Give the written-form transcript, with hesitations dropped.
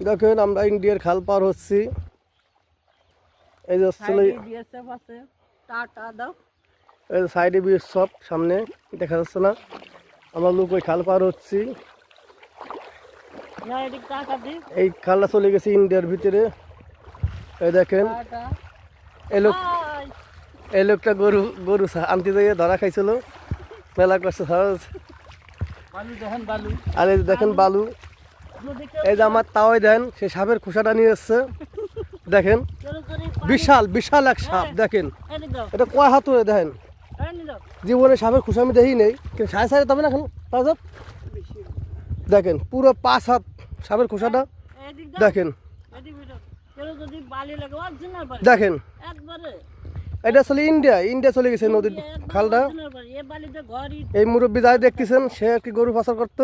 দেখেন আমরা ইন্ডিয়ার খাল পার হচ্ছি। এই যে সাইডে বিএস সব সামনে দেখা যাচ্ছে না, আমরা লোক ওই খাল পার হচ্ছি। এই খালটা চলে গেছে ইন্ডিয়ার ভিতরে। এই দেখেন এই লোকটা গরু গরু আনতে যাইয়ে ধরা খাইছিল, মেলা করছে সহজ। আর এই দেখেন বালু, এই যে আমার তাওয়াই দেন সে সাপের খোসাটা নিয়ে এসছে। দেখেন বিশাল বিশাল এক সাপ, দেখেন এটা কয় হাত ধরে দেখেন। জীবনে সাপের খোসা আমি দেখি নেই, কিন্তু সাড়ে সাড়ে তবে না এখন দেখেন পুরো 5 হাত সাপের খোসাটা। দেখেন দেখেন এটা আসলে ইন্ডিয়া চলে গেছে নদীর খালটা। এই মুরব্বী যাই দেখতেছেন সে একটি গরু পাচার করতো।